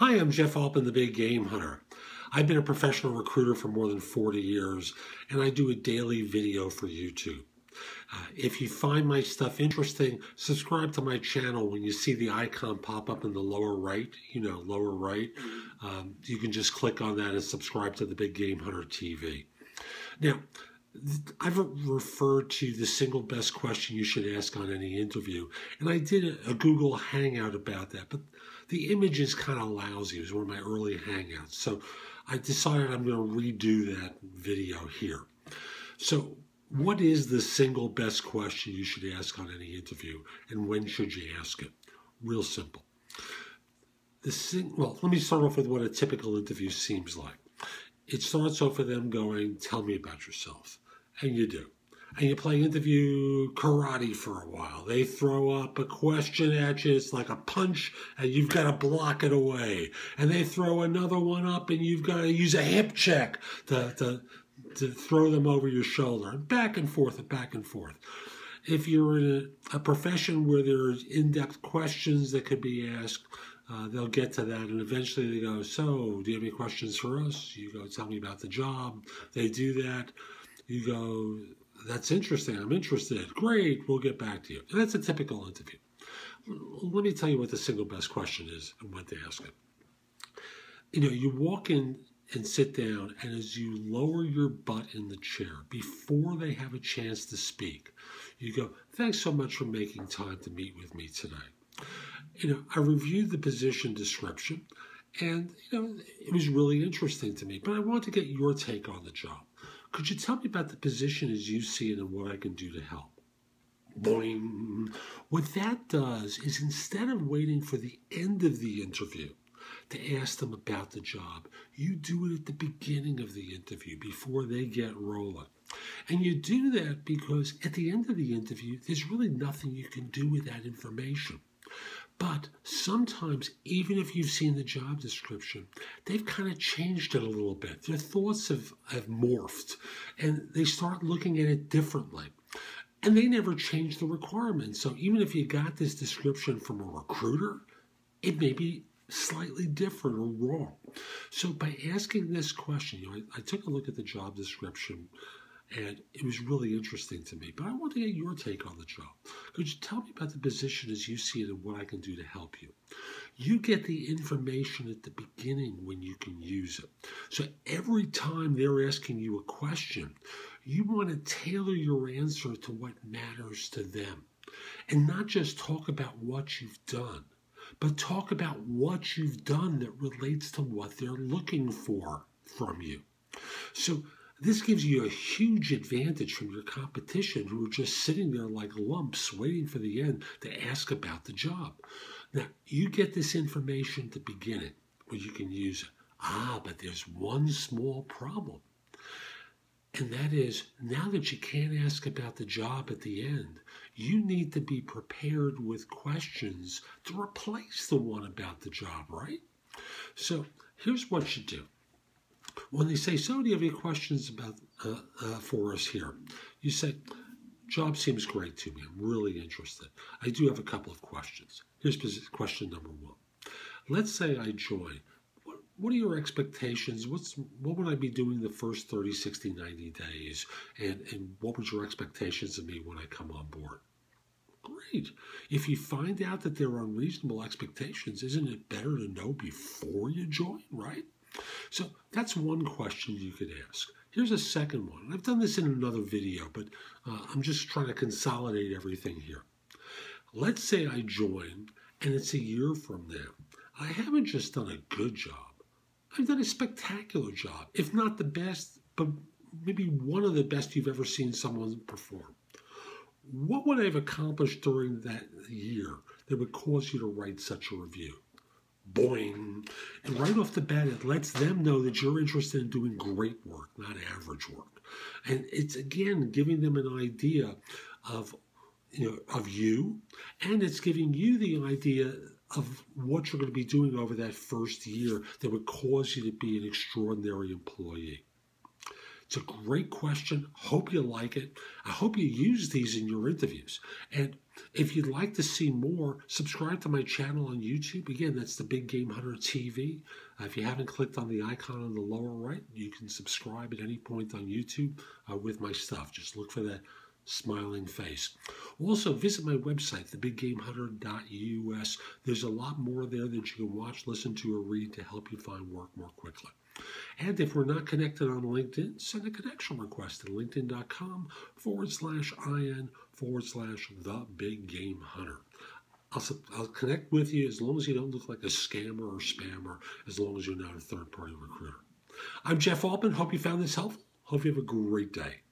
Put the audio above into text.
Hi, I'm Jeff Altman, the Big Game Hunter. I've been a professional recruiter for more than 40 years, and I do a daily video for YouTube. If you find my stuff interesting, subscribe to my channel. When you see the icon pop up in the lower right, lower right, you can just click on that and subscribe to the Big Game Hunter TV. Now, I've referred to the single best question you should ask on any interview, and I did a Google Hangout about that, but the image is kind of lousy. It was one of my early Hangouts, so I decided I'm going to redo that video here. So what is the single best question you should ask on any interview, and when should you ask it? Real simple. Well, let me start off with what a typical interview seems like. It starts off with them going, tell me about yourself. And you do. And you play interview karate for a while. They throw up a question at you. It's like a punch, and you've got to block it away. And they throw another one up, and you've got to use a hip check to throw them over your shoulder. And back and forth and back and forth. If you're in a profession where there's in-depth questions that could be asked, they'll get to that, and eventually they go, so, do you have any questions for us? You go, tell me about the job. They do that. You go, that's interesting. I'm interested. Great. We'll get back to you. And that's a typical interview. Let me tell you what the single best question is and when to ask it. You walk in and sit down, and as you lower your butt in the chair, before they have a chance to speak, you go, thanks so much for making time to meet with me today. I reviewed the position description, and, it was really interesting to me, but I want to get your take on the job. Could you tell me about the position as you see it and what I can do to help? Boing. What that does is, instead of waiting for the end of the interview to ask them about the job, you do it at the beginning of the interview before they get rolling. And you do that because at the end of the interview, there's really nothing you can do with that information. But sometimes, even if you've seen the job description, they've kind of changed it a little bit. Their thoughts have morphed, and they start looking at it differently. And they never change the requirements. So even if you got this description from a recruiter, it may be slightly different or wrong. So by asking this question, I took a look at the job description, and it was really interesting to me. But I want to get your take on the job. Could you tell me about the position as you see it and what I can do to help you? You get the information at the beginning when you can use it. So every time they're asking you a question, you want to tailor your answer to what matters to them. And not just talk about what you've done, but talk about what you've done that relates to what they're looking for from you. So this gives you a huge advantage from your competition, who are just sitting there like lumps waiting for the end to ask about the job. Now, you get this information at the beginning where you can use it. But there's one small problem. And that is, now that you can't ask about the job at the end, you need to be prepared with questions to replace the one about the job, right? So here's what you do. When they say, so do you have any questions about for us here? You say, job seems great to me. I'm really interested. I do have a couple of questions. Here's question number one. Let's say I join. What are your expectations? What would I be doing the first 30, 60, 90 days? And what would your expectations of me when I come on board? Great. If you find out that there are unreasonable expectations, isn't it better to know before you join, right? So that's one question you could ask. Here's a second one. I've done this in another video, but I'm just trying to consolidate everything here. Let's say I join, and it's a year from now. I haven't just done a good job. I've done a spectacular job, if not the best, but maybe one of the best you've ever seen someone perform. What would I have accomplished during that year that would cause you to write such a review? Boing. And right off the bat, it lets them know that you're interested in doing great work, not average work. And it's, again, giving them an idea of you, and it's giving you the idea of what you're going to be doing over that first year that would cause you to be an extraordinary employee. It's a great question. Hope you like it. I hope you use these in your interviews. And if you'd like to see more, subscribe to my channel on YouTube. Again, that's the Big Game Hunter TV. If you haven't clicked on the icon on the lower right, you can subscribe at any point on YouTube with my stuff. Just look for that smiling face. Also, visit my website, thebiggamehunter.us. There's a lot more there that you can watch, listen to, or read to help you find work more quickly. And if we're not connected on LinkedIn, send a connection request at linkedin.com/IN/the-big-game-hunter. I'll connect with you as long as you don't look like a scammer or spammer, as long as you're not a third-party recruiter. I'm Jeff Altman. Hope you found this helpful. Hope you have a great day.